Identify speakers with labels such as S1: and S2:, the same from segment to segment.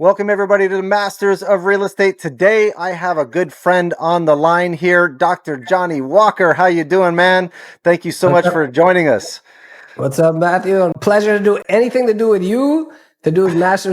S1: Welcome everybody to the Masters of Real Estate. Today I have a good friend on the line here, Dr. Johnny Walker. How you doing, man? Thank you so much for joining us.
S2: What's up, Matthew? Pleasure to do anything to do with you, to do with Masters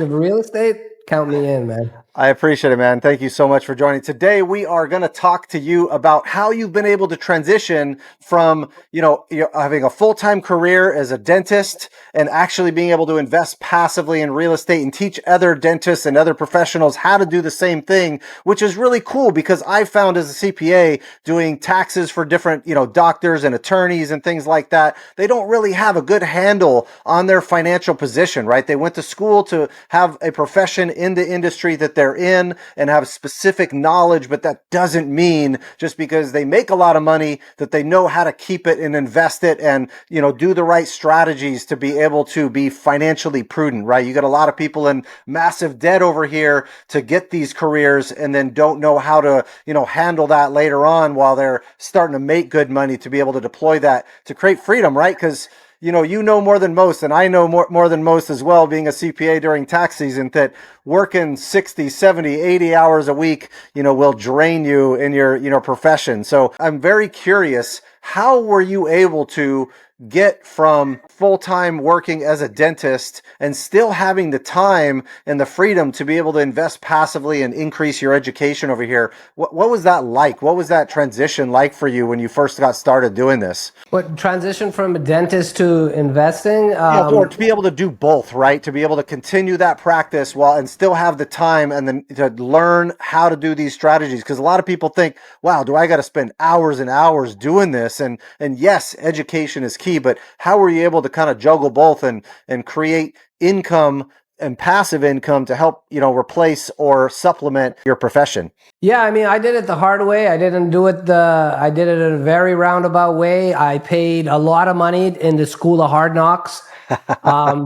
S2: of Real Estate. Count me in, man.
S1: I appreciate it, man. Thank you so much for joining. Today, we are going to talk to you about how you've been able to transition from, you're having a full-time career as a dentist and actually being able to invest passively in real estate and teach other dentists and other professionals how to do the same thing, which is really cool because I found as a CPA doing taxes for different, doctors and attorneys and things like that, they don't really have a good handle on their financial position, right? They went to school to have a profession in the industry that they're in and have specific knowledge, but that doesn't mean just because they make a lot of money that they know how to keep it and invest it and, do the right strategies to be able to be financially prudent, right? You got a lot of people in massive debt over here to get these careers and then don't know how to, handle that later on while they're starting to make good money to be able to deploy that to create freedom, right? Because you know more than most, and I know more than most as well, being a CPA during tax season, that working 60, 70, 80 hours a week, will drain you in your, profession. So I'm very curious, how were you able to get from full-time working as a dentist and still having the time and the freedom to be able to invest passively and increase your education over here? What was that like? What was that transition like for you when you first got started doing this?
S2: What, transition from a dentist to investing?
S1: Or to be able to do both, right? To be able to continue that practice and still have the time and then to learn how to do these strategies. Because a lot of people think, wow, do I got to spend hours and hours doing this? And yes, education is key, but how were you able to kind of juggle both and create income and passive income to help, replace or supplement your profession?
S2: Yeah, I mean, I did it the hard way. I did it in a very roundabout way. I paid a lot of money in the school of hard knocks.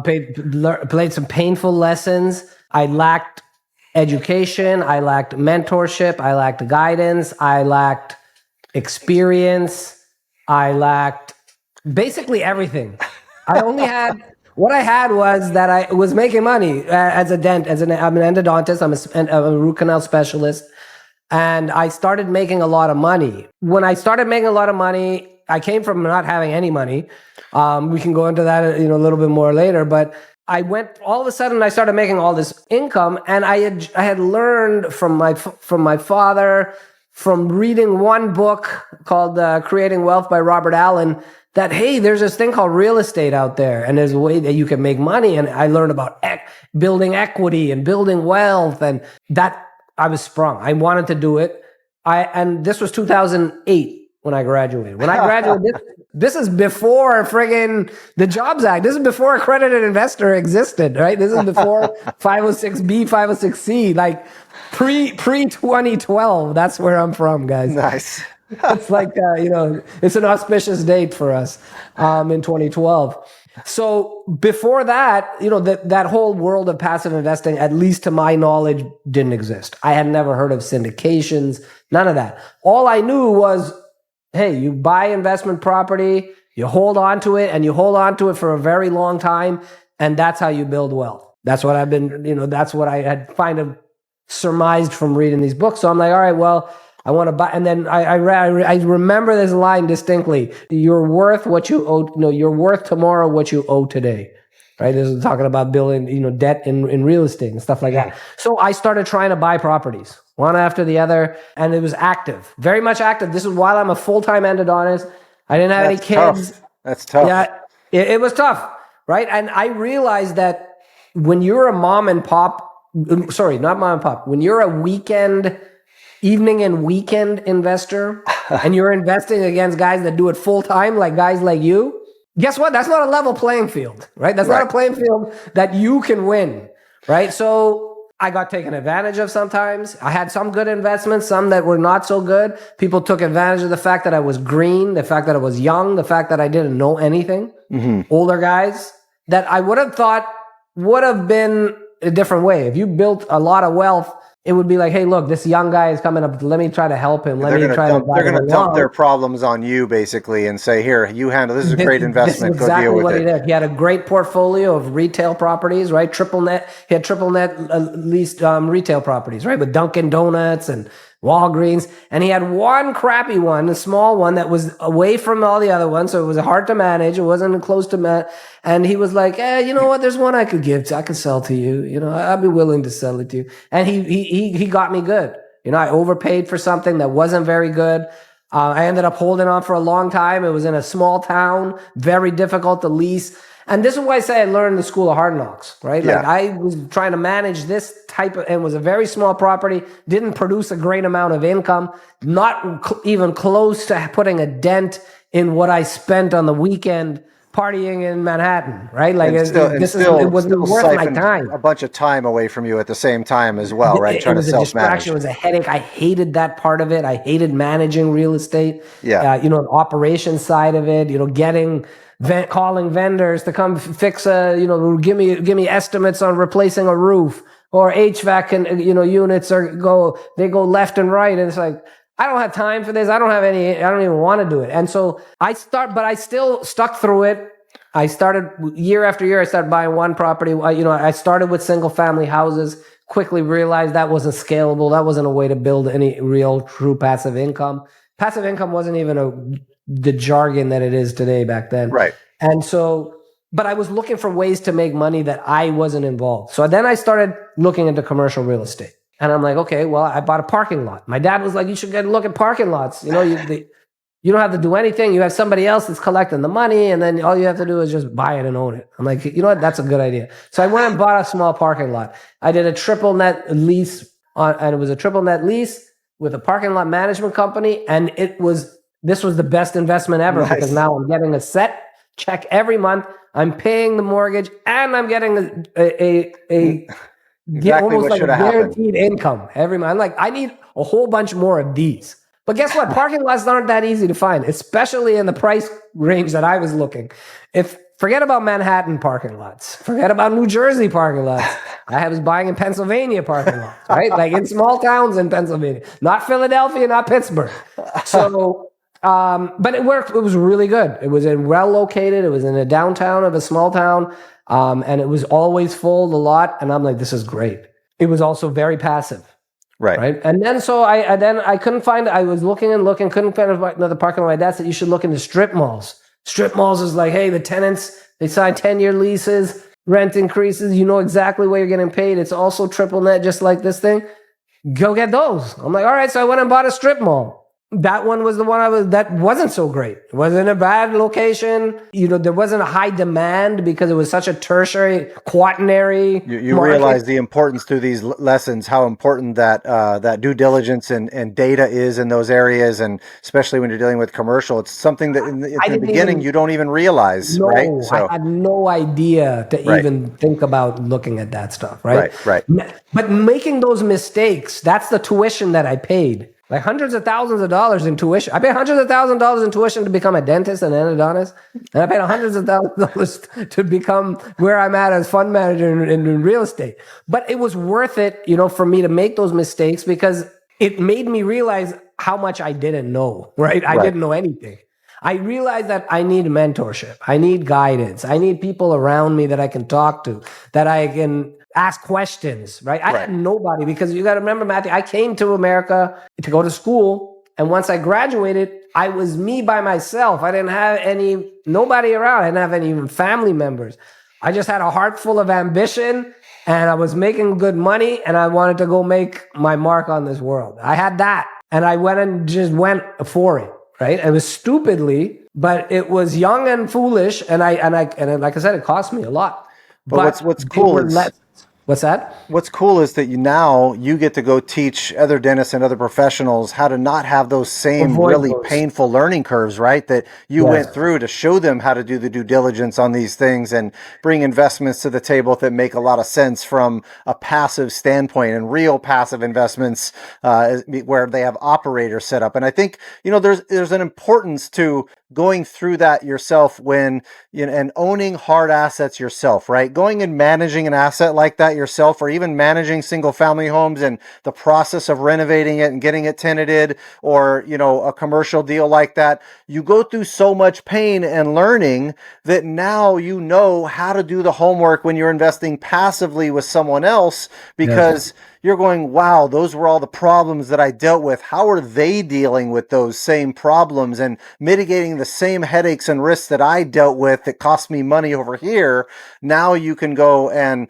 S2: Played some painful lessons. I lacked education. I lacked mentorship. I lacked guidance. I lacked experience. I lacked basically everything. What I had was that I was making money I'm an endodontist. I'm a root canal specialist. And I started making a lot of money. When I started making a lot of money, I came from not having any money. We can go into that, a little bit more later. But all of a sudden, I started making all this income, and I had learned from my father, from reading one book called "Creating Wealth" by Robert Allen, that hey, there's this thing called real estate out there, and there's a way that you can make money. And I learned about building equity and building wealth, and that. I was sprung. I wanted to do it. And this was 2008 when I graduated. When I graduated, this is before friggin' the Jobs Act. This is before accredited investor existed, right? This is before 506B, 506C, like pre-2012. That's where I'm from, guys.
S1: Nice.
S2: It's like, it's an auspicious date for us in 2012. So before that, that whole world of passive investing, at least to my knowledge, didn't exist. I had never heard of syndications, none of that. All I knew was, hey, you buy investment property, you hold on to it, and you hold on to it for a very long time, and that's how you build wealth. That's what that's what I had surmised from reading these books. So I'm like, all right, well, I want to buy, and then I remember this line distinctly. You're worth what you owe. You're worth tomorrow what you owe today. Right? This is talking about building, debt in real estate and stuff like that. So I started trying to buy properties, one after the other, and it was active, very much active. This is while I'm a full-time endodontist. I didn't have any kids.
S1: That's tough.
S2: Yeah, it was tough, right? And I realized that when you're a mom and pop, sorry, not mom and pop, when you're a evening and weekend investor and you're investing against guys that do it full time, like guys like you, guess what? That's not a level playing field, right? That's not a playing field that you can win, right? So I got taken advantage of sometimes. I had some good investments, some that were not so good. People took advantage of the fact that I was green, the fact that I was young, the fact that I didn't know anything. Older guys that I would have thought would have been a different way. If you built a lot of wealth it would be like, hey, look, this young guy is coming up. Let me try to help him. Let me try to
S1: They're
S2: guide him
S1: gonna dump their
S2: along.
S1: problems on you basically and say, here, you handle this is a great
S2: This is
S1: investment. Go deal
S2: exactly
S1: with
S2: what he
S1: it.
S2: did. He had a great portfolio of retail properties, right? Triple net. He had triple net leased retail properties, right? With Dunkin' Donuts and Walgreens. And he had one crappy one, a small one that was away from all the other ones. So it was hard to manage. It wasn't close to And he was like, you know what? There's one I could give to. I could sell to you. You know, I'd be willing to sell it to you. And he got me good. You know, I overpaid for something that wasn't very good. I ended up holding on for a long time. It was in a small town, very difficult to lease. And this is why I say I learned the school of hard knocks, right?
S1: Yeah.
S2: Like I was trying to manage this type of, and was a very small property, didn't produce a great amount of income, not even close to putting a dent in what I spent on the weekend partying in Manhattan, right? Like it wasn't worth my
S1: siphoned
S2: time.
S1: a bunch of time away from you at the same time as well, right?
S2: It
S1: Trying to
S2: was a
S1: self-manage.
S2: distraction. It was a headache. I hated that part of it. I hated managing real estate.
S1: Yeah.
S2: You know, the operations side of it. You know, calling vendors to come fix give me estimates on replacing a roof or HVAC and units they go left and right, and it's like I don't have time for this. I don't even want to do it. And so but I still stuck through it. I started year after year. I started buying one property. I started with single family houses. Quickly realized that wasn't scalable. That wasn't a way to build any real true passive income. Passive income wasn't even the jargon that it is today back then.
S1: Right.
S2: And so, but I was looking for ways to make money that I wasn't involved. So then I started looking into commercial real estate. And I'm like, okay, well, I bought a parking lot. My dad was like, you should look at parking lots. You know, you don't have to do anything. You have somebody else that's collecting the money, and then all you have to do is just buy it and own it. I'm like, you know what? That's a good idea. So I went and bought a small parking lot. I did a triple net lease and it was a triple net lease with a parking lot management company. And this was the best investment ever.
S1: Nice.
S2: Because now I'm getting a set check every month. I'm paying the mortgage and I'm getting
S1: Exactly
S2: almost
S1: what
S2: like
S1: should
S2: a
S1: have happened.
S2: guaranteed income every month. I'm like, I need a whole bunch more of these. But guess what? Parking lots aren't that easy to find, especially in the price range that I was looking. Forget about Manhattan parking lots. Forget about New Jersey parking lots. I was buying in Pennsylvania parking lots, right? Like in small towns in Pennsylvania, not Philadelphia, not Pittsburgh. So, but it worked. It was really good. It was well located. It was in a downtown of a small town. And it was always full, a lot. And I'm like, this is great. It was also very passive. Right. And then so I couldn't find, I was looking, couldn't find another parking lot. My dad said, you should look into strip malls. Strip malls is like, hey, the tenants, they sign 10-year leases, rent increases. You know exactly where you're getting paid. It's also triple net, just like this thing. Go get those. I'm like, all right. So I went and bought a strip mall. That one was the one that wasn't so great. It wasn't a bad location. You know, there wasn't a high demand because it was such a tertiary, quaternary.
S1: You realize the importance through these lessons, how important that due diligence and data is in those areas, and especially when you're dealing with commercial, it's something that in the beginning you don't even realize, right?
S2: So I had no idea to even think about looking at that stuff, right?
S1: Right.
S2: But making those mistakes, that's the tuition that I paid. Like hundreds of thousands of dollars in tuition. I paid hundreds of thousands of dollars in tuition to become a dentist and endodontist. And I paid hundreds of thousands of dollars to become where I'm at as fund manager in real estate. But it was worth it, for me to make those mistakes because it made me realize how much I didn't know, right? I didn't know anything. I realized that I need mentorship. I need guidance. I need people around me that I can talk to, that I can ask questions, right? I had nobody, because you got to remember, Mathew, I came to America to go to school. And once I graduated, I was me by myself. I didn't have nobody around. I didn't have any even family members. I just had a heart full of ambition, and I was making good money, and I wanted to go make my mark on this world. I had that, and I went for it, right? It was stupidly, but it was young and foolish, and like I said, it cost me a lot.
S1: But what's cool is
S2: what's that?
S1: What's cool is that you get to go teach other dentists and other professionals how to not have those same painful learning curves, right? That you went through, to show them how to do the due diligence on these things and bring investments to the table that make a lot of sense from a passive standpoint, and real passive investments where they have operators set up. And I think, there's an importance to going through that yourself when, and owning hard assets yourself, right? Going and managing an asset like that yourself, or even managing single family homes and the process of renovating it and getting it tenanted, or, a commercial deal like that, you go through so much pain and learning that now you know how to do the homework when you're investing passively with someone else, because you're going, wow, those were all the problems that I dealt with. How are they dealing with those same problems and mitigating the same headaches and risks that I dealt with that cost me money over here? Now you can go and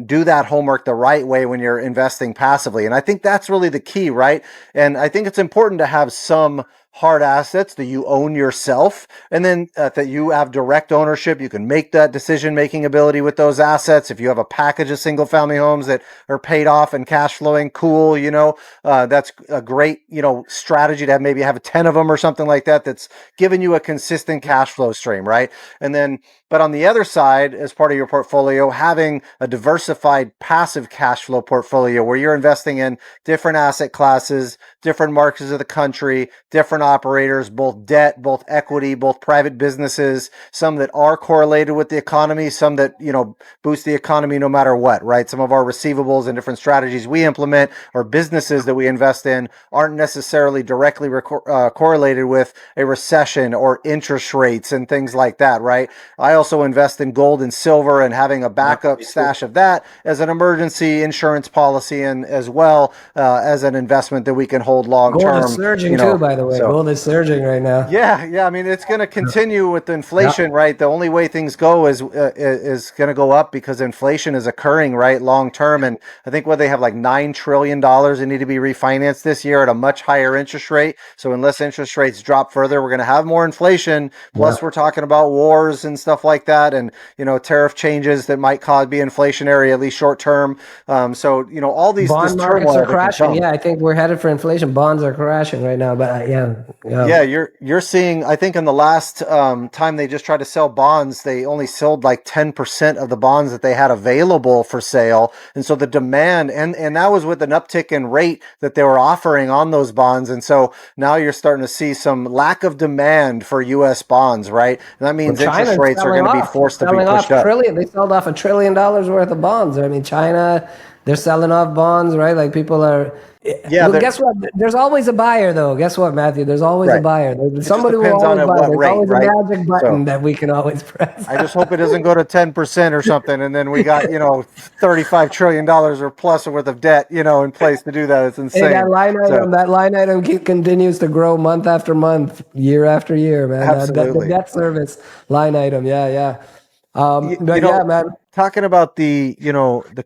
S1: do that homework the right way when you're investing passively. And I think that's really the key, right? And I think it's important to have some hard assets that you own yourself, and then that you have direct ownership. You can make that decision making ability with those assets. If you have a package of single family homes that are paid off and cash flowing, cool, that's a great, strategy to have, maybe have 10 of them or something like that, that's giving you a consistent cash flow stream, right? And then, but on the other side, as part of your portfolio, having a diversified passive cash flow portfolio where you're investing in different asset classes, different markets of the country, different operators, both debt, both equity, both private businesses, some that are correlated with the economy, some that, boost the economy no matter what, right? Some of our receivables and different strategies we implement, or businesses that we invest in, aren't necessarily directly correlated with a recession or interest rates and things like that, right? I also invest in gold and silver, and having a backup stash of that as an emergency insurance policy, and as well as an investment that we can hold long term.
S2: Gold is surging too, by the way. Gold is surging right now.
S1: Yeah. I mean, it's going to continue with inflation, right? The only way things go is going to go up, because inflation is occurring, right, long term. And I think they have like $9 trillion that need to be refinanced this year at a much higher interest rate. So unless interest rates drop further, we're going to have more inflation. Plus, we're talking about wars and stuff like that, and tariff changes that might be inflationary, at least short term. So all these
S2: bond markets are crashing. Yeah, I think we're headed for inflation. Bonds are crashing right now, but
S1: yeah, you're seeing, I think in the last time they just tried to sell bonds, they only sold like 10% of the bonds that they had available for sale. And so the demand, and that was with an uptick in rate that they were offering on those bonds. And so now you're starting to see some lack of demand for U.S. bonds, right? And that means interest rates are going to be forced to be pushed up.
S2: They sold off $1 trillion worth of bonds. I mean, China, they're selling off bonds, right? Like people are. Yeah. Well, guess what? There's always a buyer, though. Guess what, Matthew? There's always a buyer. Somebody will always buy. There's always a magic button that we can always press.
S1: I just hope it doesn't go to 10% or something, and then we got $35 trillion or plus worth of debt, in place to do that. It's insane.
S2: Hey, that line item continues to grow month after month, year after year, man.
S1: Absolutely.
S2: The debt service line item, yeah. Man.
S1: Talking about the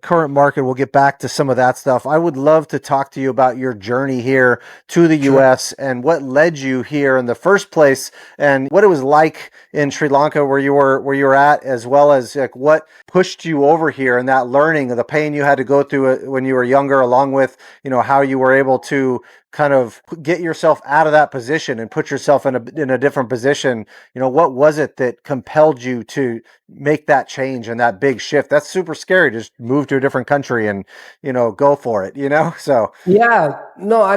S1: current market, we'll get back to some of that stuff. I would love to talk to you about your journey here to the U.S. and what led you here in the first place, and what it was like in Sri Lanka where you were at, as well as like what pushed you over here, and that learning, the pain you had to go through when you were younger, along with how you were able to kind of get yourself out of that position and put yourself in a different position. What was it that compelled you to make that change and that big shift? That's super scary. Just move to a different country and, go for it, so.
S2: Yeah, no,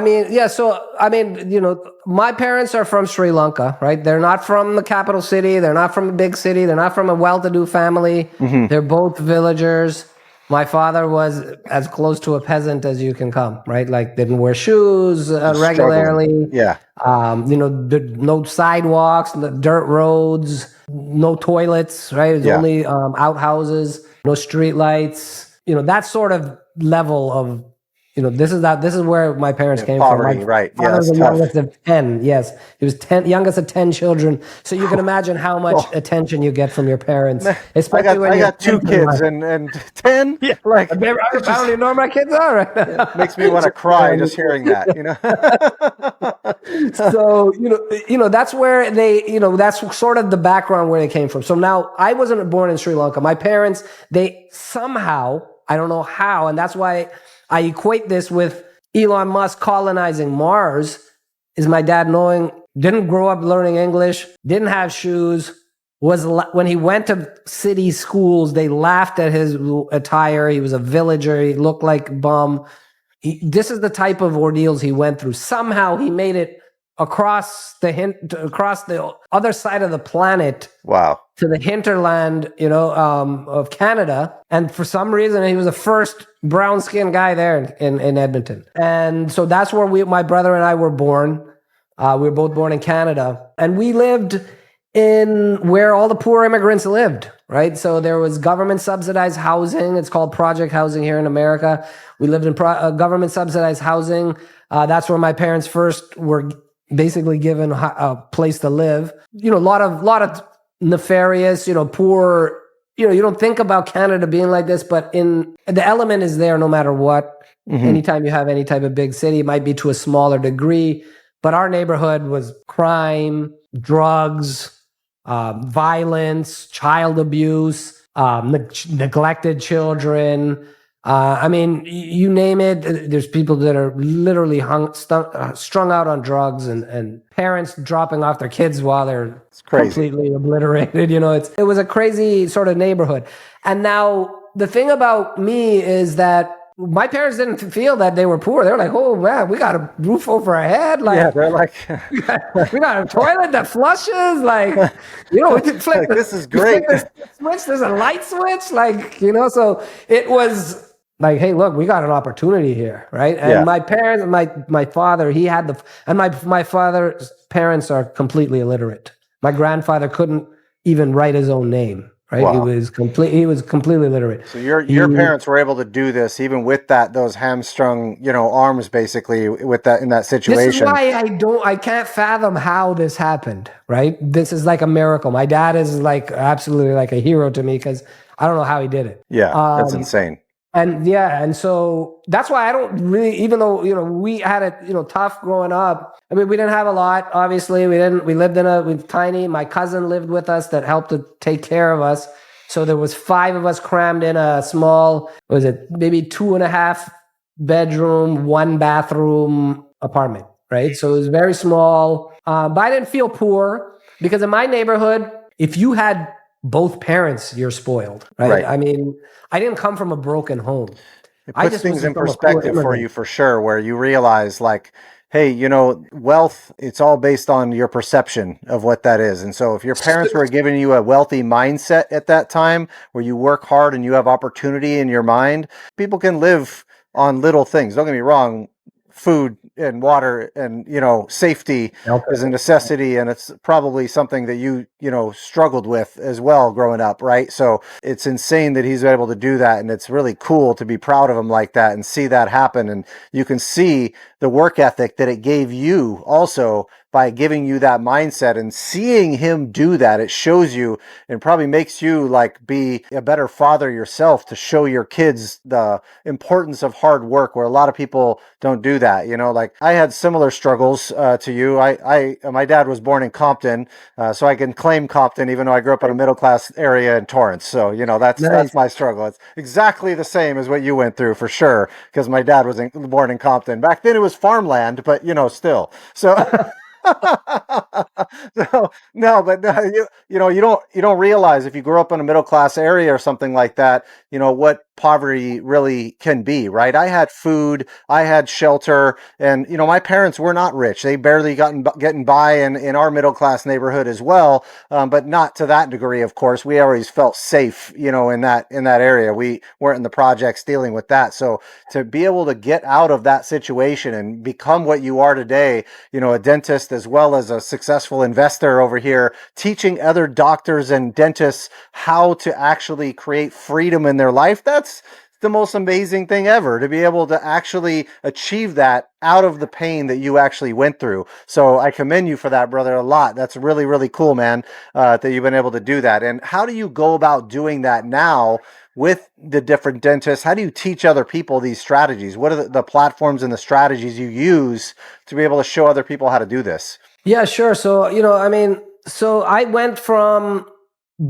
S2: my parents are from Sri Lanka, right? They're not from the capital city. They're not from a big city. They're not from a well-to-do family. Mm-hmm. They're both villagers. My father was as close to a peasant as you can come, right? Like didn't wear shoes regularly.
S1: Yeah.
S2: No sidewalks, dirt roads, no toilets, right? It was only outhouses, no street lights. That sort of level of, this is where my parents came
S1: poverty,
S2: from.
S1: Right.
S2: Yeah, was the youngest of 10. Yes, he was youngest of 10 children. So you can imagine how much attention you get from your parents. Especially
S1: I got 2 kids and 10.
S2: Yeah, like I don't even know where my kids are right now.
S1: It makes me want to cry just hearing that.
S2: So that's where they that's sort of the background where they came from. So now I wasn't born in Sri Lanka. My parents, they somehow, I don't know how, and that's why I equate this with Elon Musk colonizing Mars, is my dad didn't grow up learning English, didn't have shoes, when he went to city schools, they laughed at his attire. He was a villager. He looked like a bum. This is the type of ordeals he went through. Somehow he made it across the other side of the planet
S1: Wow.
S2: to the hinterland, of Canada. And for some reason, he was the first brown skinned guy there in Edmonton. And so that's where my brother and I were born. We were both born in Canada, and we lived in where all the poor immigrants lived, right? So there was government subsidized housing. It's called project housing here in America. We lived in government subsidized housing. That's where my parents first were basically given a place to live. A lot of nefarious, poor, you don't think about Canada being like this, but the element is there no matter what. Anytime you have any type of big city, it might be to a smaller degree, but our neighborhood was crime, drugs, violence, child abuse, neglected children. You name it. There's people that are literally strung out on drugs, and parents dropping off their kids while they're completely obliterated. It was a crazy sort of neighborhood. And now the thing about me is that my parents didn't feel that they were poor. They were like, "Oh man, we got a roof over our head.
S1: They're like,
S2: we got a toilet that flushes. We can flip.
S1: This is great.
S2: Switch. There's a light switch. So it was like, hey, look, we got an opportunity here, right?" And my parents, my father, he had my father's parents are completely illiterate. My grandfather couldn't even write his own name. Right, wow. He was completely illiterate.
S1: So your parents were able to do this even with those hamstrung, arms, basically, with that in that situation.
S2: This is why I can't fathom how this happened. Right, this is like a miracle. My dad is absolutely like a hero to me because I don't know how he did it.
S1: Yeah, that's insane.
S2: And so that's why I don't really, even though, we had it, tough growing up. I mean, we didn't have a lot, obviously. We lived with tiny, my cousin lived with us that helped to take care of us. So there was 5 of us crammed in a small, maybe 2.5 bedroom, 1 bathroom apartment, right? So it was very small. But I didn't feel poor because in my neighborhood, if you had both parents, you're spoiled, right? I mean, I didn't come from a broken home.
S1: It puts things in perspective for you, for sure, where you realize hey, wealth, it's all based on your perception of what that is. And so if your parents were giving you a wealthy mindset at that time where you work hard and you have opportunity in your mind, people can live on little things. Don't get me wrong. Food and water and, safety is a necessity. And it's probably something that you struggled with as well growing up, right? So it's insane that he's able to do that. And it's really cool to be proud of him like that and see that happen. And you can see the work ethic that it gave you also by giving you that mindset and seeing him do that. It shows you and probably makes you be a better father yourself to show your kids the importance of hard work, where a lot of people don't do that. I had similar struggles to you. My dad was born in Compton, so I can claim Compton, even though I grew up in a middle class area in Torrance. So that's my struggle. It's exactly the same as what you went through, for sure, because my dad was born in Compton. Back then it was farmland, but still. So you don't realize if you grew up in a middle class area or something like that, what poverty really can be, right? I had food, I had shelter, and my parents were not rich. They barely getting by in our middle class neighborhood as well, but not to that degree. Of course, we always felt safe, in that area. We weren't in the projects dealing with that. So to be able to get out of that situation and become what you are today, a dentist as well as a successful investor over here, teaching other doctors and dentists how to actually create freedom in their life. That's the most amazing thing ever, to be able to actually achieve that out of the pain that you actually went through. So I commend you for that, brother, a lot. That's really, really cool, man, that you've been able to do that. And how do you go about doing that now with the different dentists? How do you teach other people these strategies? What are the platforms and the strategies you use to be able to show other people how to do this?
S2: Yeah, sure. So, so I went from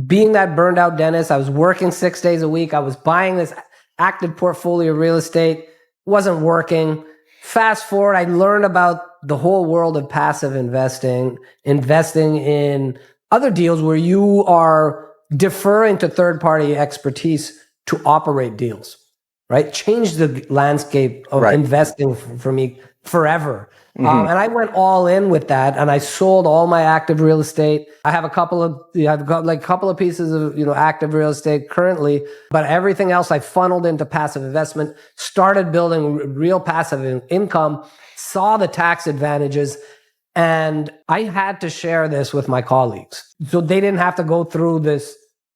S2: being that burned out dentist. I was working 6 days a week. I was buying this active portfolio of real estate. Wasn't working. Fast forward, I learned about the whole world of passive investing in other deals where you are deferring to third-party expertise to operate deals, right? Change the landscape of investing for me forever.
S1: Mhm.
S2: And I went all in with that, and I sold all my active real estate. I have a couple of, I've got like a couple of pieces of, active real estate currently, but everything else I funneled into passive investment, started building real passive income, saw the tax advantages. And I had to share this with my colleagues so they didn't have to go through this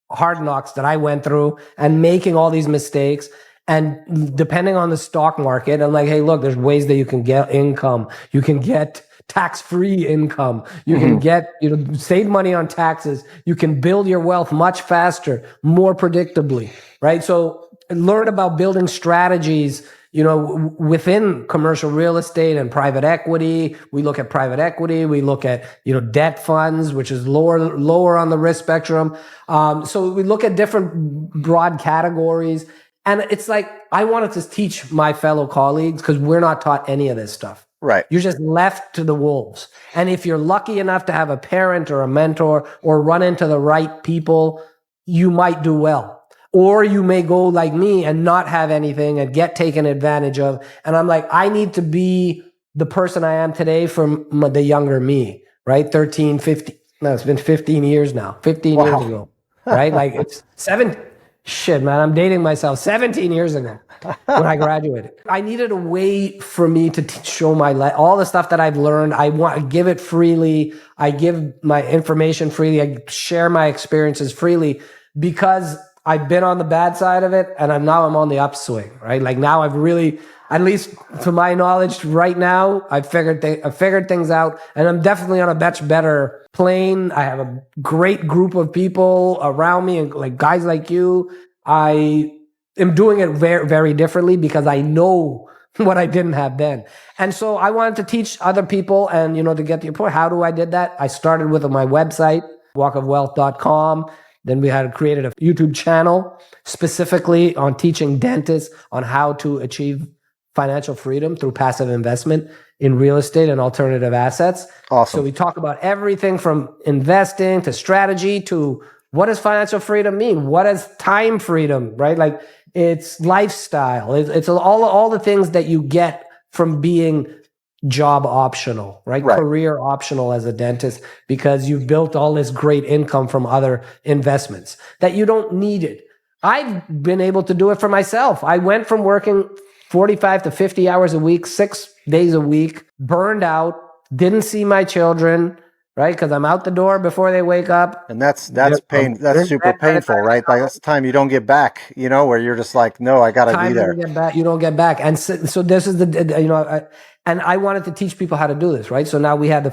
S2: hard knocks that I went through and making all these mistakes. And depending on the stock market, I'm like, hey, look, there's ways that you can get income. You can get tax-free income. You can get, save money on taxes. You can build your wealth much faster, more predictably, right? So learn about building strategies, within commercial real estate and private equity. We look at private equity. We look at, debt funds, which is lower on the risk spectrum. So we look at different broad categories. And it's like, I wanted to teach my fellow colleagues because we're not taught any of this stuff.
S1: Right.
S2: You're just left to the wolves. And if you're lucky enough to have a parent or a mentor or run into the right people, you might do well. Or you may go like me and not have anything and get taken advantage of. And I'm like, I need to be the person I am today from the younger me, right? 13, 15. No, it's been 15 years now. 15
S1: Wow.
S2: years ago, right? Like it's 7. Shit, man, I'm dating myself. 17 years ago when I graduated. I needed a way for me to show all the stuff that I've learned. I want to give it freely. I give my information freely. I share my experiences freely because I've been on the bad side of it and I'm on the upswing, right? Like now I've really, at least to my knowledge right now, I've figured things out and I'm definitely on a much better plane. I have a great group of people around me and like guys like you. I am doing it very, very differently because I know what I didn't have then. And so I wanted to teach other people and, to get to your point, how do I did that? I started with my website, walkofwealth.com. Then we had created a YouTube channel specifically on teaching dentists on how to achieve financial freedom through passive investment in real estate and alternative assets.
S1: Awesome.
S2: So we talk about everything from investing to strategy to what does financial freedom mean? What is time freedom, right? Like it's lifestyle. It's all the things that you get from being job optional, right? Career optional as a dentist because you've built all this great income from other investments that you don't need it. I've been able to do it for myself. I went from working 45 to 50 hours a week, 6 days a week, burned out, didn't see my children, right? Because I'm out the door before they wake up.
S1: And that's pain. That's super painful, right? Like that's the time you don't get back, where you're just like, no, I got to be there.
S2: You don't get back. And so this is and I wanted to teach people how to do this, right? So now we have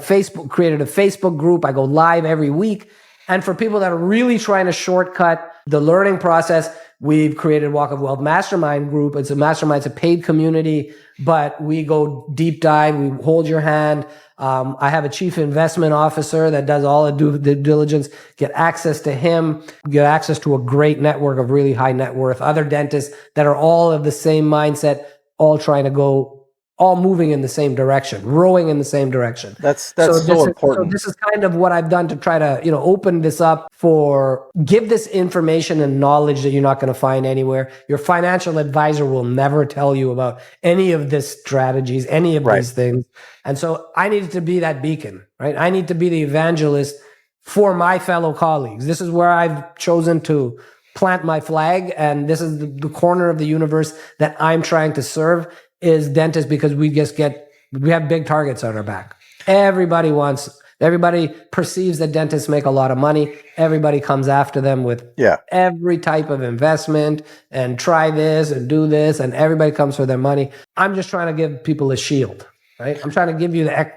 S2: created a Facebook group. I go live every week. And for people that are really trying to shortcut the learning process, we've created Walk of Wealth Mastermind group. It's a paid community, but we go deep dive. We hold your hand. I have a chief investment officer that does all the due diligence. Get access to him. Get access to a great network of really high net worth other dentists that are all of the same mindset, all trying to go, all moving in the same direction, rowing in the same direction.
S1: That's so important.
S2: So this is kind of what I've done to try to, open this up give this information and knowledge that you're not going to find anywhere. Your financial advisor will never tell you about any of this strategies, any of these things. And so I needed to be that beacon, right? I need to be the evangelist for my fellow colleagues. This is where I've chosen to plant my flag. And this is the corner of the universe that I'm trying to serve is dentists because we have big targets on our back. Everybody perceives that dentists make a lot of money. Everybody comes after them with every type of investment and try this and do this. And everybody comes for their money. I'm just trying to give people a shield, right? I'm trying to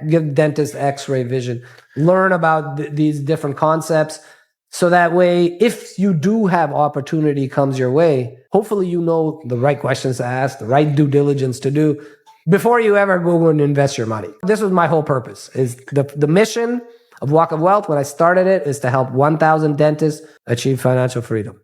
S2: give dentists x-ray vision, learn about these different concepts. So that way, if you do have opportunity comes your way, hopefully you know the right questions to ask, the right due diligence to do before you ever go and invest your money. This was my whole purpose. Is the mission of Walk of Wealth when I started it is to help 1,000 dentists achieve financial freedom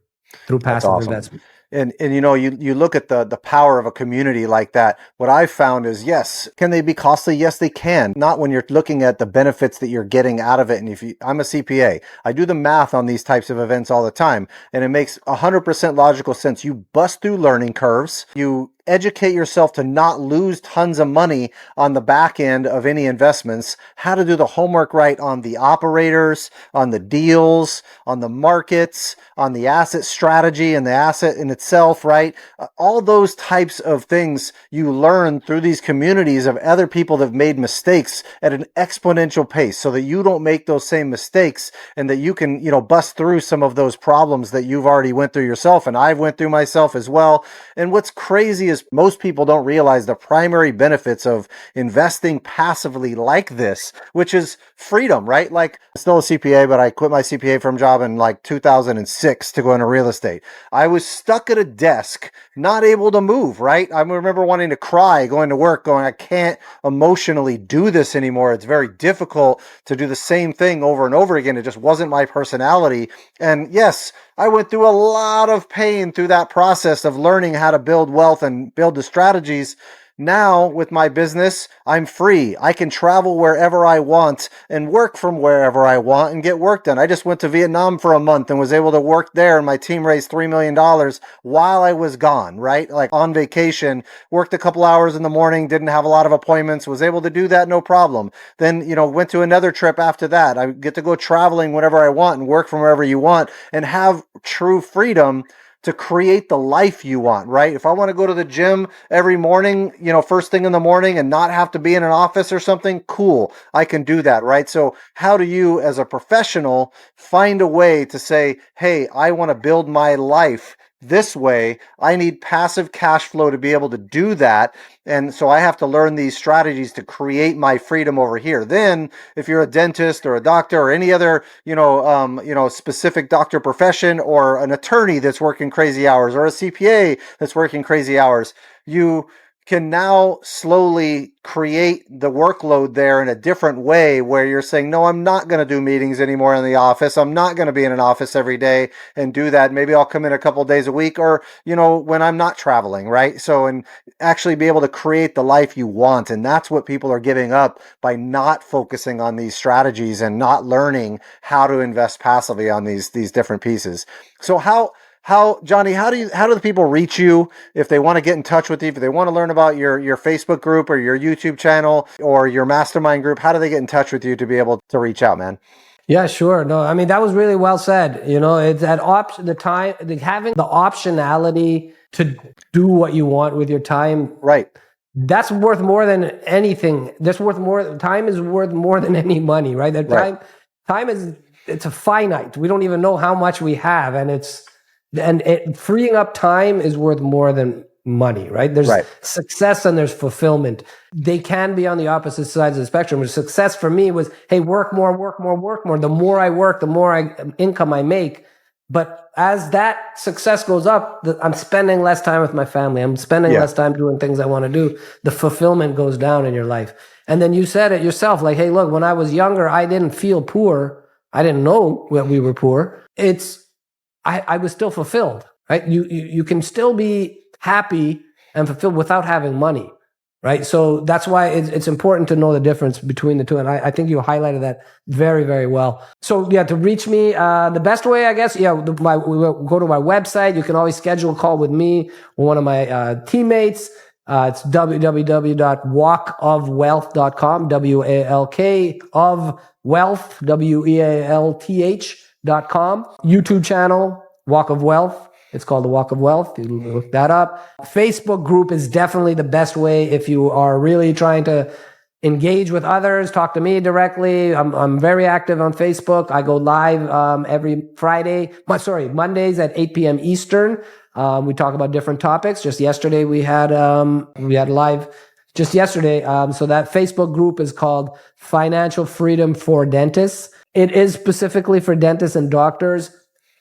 S2: through passive investment.
S1: And you look at the power of a community like that. What I've found is, yes, can they be costly? Yes, they can. Not when you're looking at the benefits that you're getting out of it. And I'm a CPA, I do the math on these types of events all the time, and it makes 100% logical sense. You bust through learning curves. You educate yourself to not lose tons of money on the back end of any investments, how to do the homework right on the operators, on the deals, on the markets, on the asset strategy and the asset in itself, right? All those types of things you learn through these communities of other people that have made mistakes at an exponential pace so that you don't make those same mistakes and that you can, bust through some of those problems that you've already went through yourself and I've went through myself as well. And what's crazy is most people don't realize the primary benefits of investing passively like this, which is freedom, right? Like, I'm still a CPA, but I quit my CPA firm job in like 2006 to go into real estate. I was stuck at a desk, not able to move, right? I remember wanting to cry going to work, going, I can't emotionally do this anymore. It's very difficult to do the same thing over and over again. It just wasn't my personality. And yes, I went through a lot of pain through that process of learning how to build wealth and build the strategies. Now, with my business, I'm free. I can travel wherever I want and work from wherever I want and get work done. I just went to Vietnam for a month and was able to work there, and my team raised $3 million while I was gone, right? Like on vacation, worked a couple hours in the morning, didn't have a lot of appointments, was able to do that no problem. Then, went to another trip after that. I get to go traveling whenever I want and work from wherever you want and have true freedom to create the life you want, right? If I want to go to the gym every morning, first thing in the morning and not have to be in an office or something, cool. I can do that, right? So how do you as a professional find a way to say, hey, I want to build my life this way? I need passive cash flow to be able to do that. And so I have to learn these strategies to create my freedom over here. Then if you're a dentist or a doctor or any other, specific doctor profession, or an attorney that's working crazy hours, or a CPA that's working crazy hours, you can now slowly create the workload there in a different way where you're saying, no, I'm not going to do meetings anymore in the office. I'm not going to be in an office every day and do that. Maybe I'll come in a couple of days a week, or, when I'm not traveling, right? So, and actually be able to create the life you want. And that's what people are giving up by not focusing on these strategies and not learning how to invest passively on these different pieces. So Johnny, how do the people reach you if they want to get in touch with you, if they want to learn about your Facebook group or your YouTube channel or your mastermind group? How do they get in touch with you to be able to reach out, man?
S2: Yeah, sure. No, I mean, that was really well said. It's that having the optionality to do what you want with your time.
S1: Right.
S2: That's worth more than anything. Time is worth more than any money, right?
S1: Right.
S2: Time it's a finite. We don't even know how much we have, and freeing up time is worth more than money, right? There's success and there's fulfillment. They can be on the opposite sides of the spectrum. Success for me was, hey, work more, work more, work more. The more I work, the more income I make. But as that success goes up, I'm spending less time with my family. I'm spending less time doing things I want to do. The fulfillment goes down in your life. And then you said it yourself, like, hey, look, when I was younger, I didn't feel poor. I didn't know that we were poor. I was still fulfilled, right? You can still be happy and fulfilled without having money, right? So that's why it's important to know the difference between the two. And I think you highlighted that very, very well. So yeah, to reach me, the best way, I guess, go to my website. You can always schedule a call with me or one of my teammates. It's www.walkofwealth.com, WALK of wealth, WEALTH.com. YouTube channel, Walk of Wealth. It's called the Walk of Wealth. You look that up. Facebook group is definitely the best way if you are really trying to engage with others. Talk to me directly. I'm very active on Facebook. I go live every Mondays at 8 p.m. Eastern. We talk about different topics. Just yesterday we had live. Just yesterday. So that Facebook group is called Financial Freedom for Dentists. It is specifically for dentists and doctors,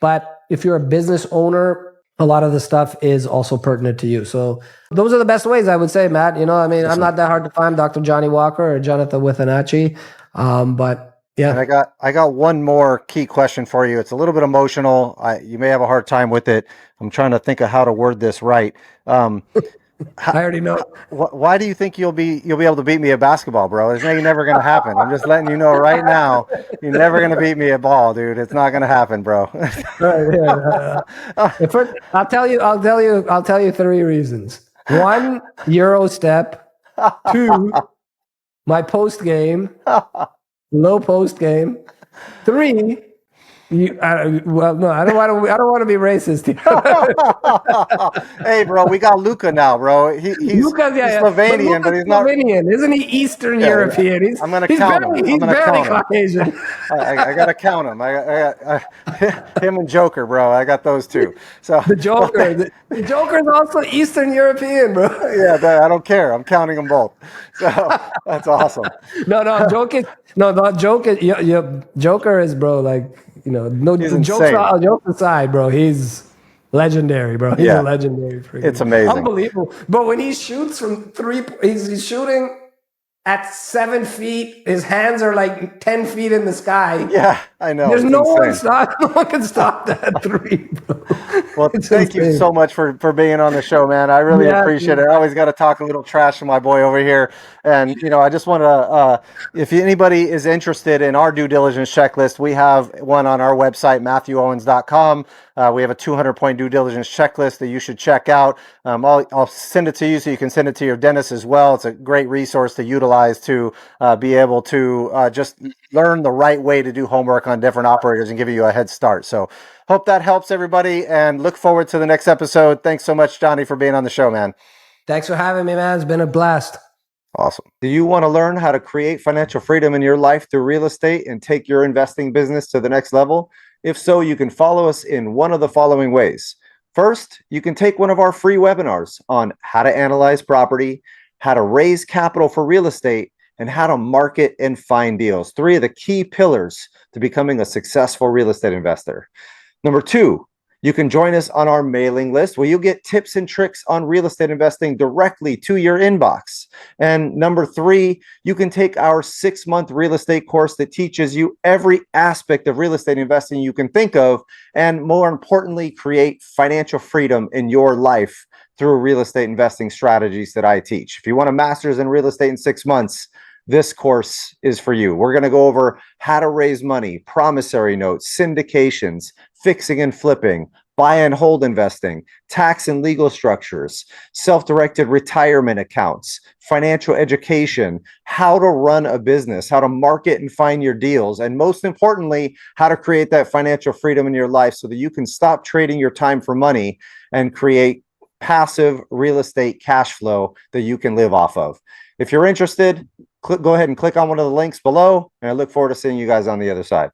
S2: but if you're a business owner, a lot of the stuff is also pertinent to you. So those are the best ways, I would say, Matt. I'm not that hard to find, Dr. Johnny Walker or Jonathan Withanachi. But yeah.
S1: And I got one more key question for you. It's a little bit emotional. You may have a hard time with it. I'm trying to think of how to word this right.
S2: I already know.
S1: Why do you think you'll be able to beat me at basketball, bro? It's never going to happen. I'm just letting you know right now. You're never going to beat me at ball, dude. It's not going to happen, bro.
S2: I'll tell you 3 reasons. One, Euro step. Two, my post game, low post game. Three, no, I don't want to be racist here.
S1: Hey, bro, we got Luca now, bro. He's Slovenian, but he's not.
S2: Slovenian, isn't he? Eastern
S1: Yeah,
S2: European.
S1: I'm gonna count him.
S2: He's barely Caucasian.
S1: I gotta count him. Him and Joker, bro. I got those two. So
S2: the Joker, the Joker is also Eastern European, bro.
S1: Yeah, I don't care. I'm counting them both. So that's awesome.
S2: No, I'm joking. No, not joking. Joker is, bro. Like, no jokes aside, bro. He's legendary, bro. He's a legendary freak.
S1: It's amazing.
S2: Unbelievable. But when he shoots from three, he's shooting at 7 feet. His hands are like 10 feet in the sky.
S1: Yeah, I know.
S2: There's no one can stop that three, bro.
S1: Well, thank you so much for being on the show, man. I really appreciate it. I always got to talk a little trash to my boy over here. And, I just want to, if anybody is interested in our due diligence checklist, we have one on our website, MathewOwens.com. We have a 200-point due diligence checklist that you should check out. I'll send it to you so you can send it to your dentist as well. It's a great resource to utilize to be able to just learn the right way to do homework on different operators and give you a head start. So hope that helps everybody and look forward to the next episode. Thanks so much, Johnny, for being on the show, man.
S2: Thanks for having me, man. It's been a blast.
S1: Awesome. Do you want to learn how to create financial freedom in your life through real estate and take your investing business to the next level? If so, you can follow us in one of the following ways. First, you can take one of our free webinars on how to analyze property, how to raise capital for real estate, and how to market and find deals. 3 of the key pillars to becoming a successful real estate investor. Number 2, you can join us on our mailing list where you'll get tips and tricks on real estate investing directly to your inbox. And number 3, you can take our 6-month real estate course that teaches you every aspect of real estate investing you can think of, and more importantly, create financial freedom in your life through real estate investing strategies that I teach. If you want a master's in real estate in 6 months, this course is for you. We're going to go over how to raise money, promissory notes, syndications, fixing and flipping, buy and hold investing, tax and legal structures, self-directed retirement accounts, financial education, how to run a business, how to market and find your deals, and most importantly, how to create that financial freedom in your life so that you can stop trading your time for money and create passive real estate cash flow that you can live off of. If you're interested, go ahead and click on one of the links below, and I look forward to seeing you guys on the other side.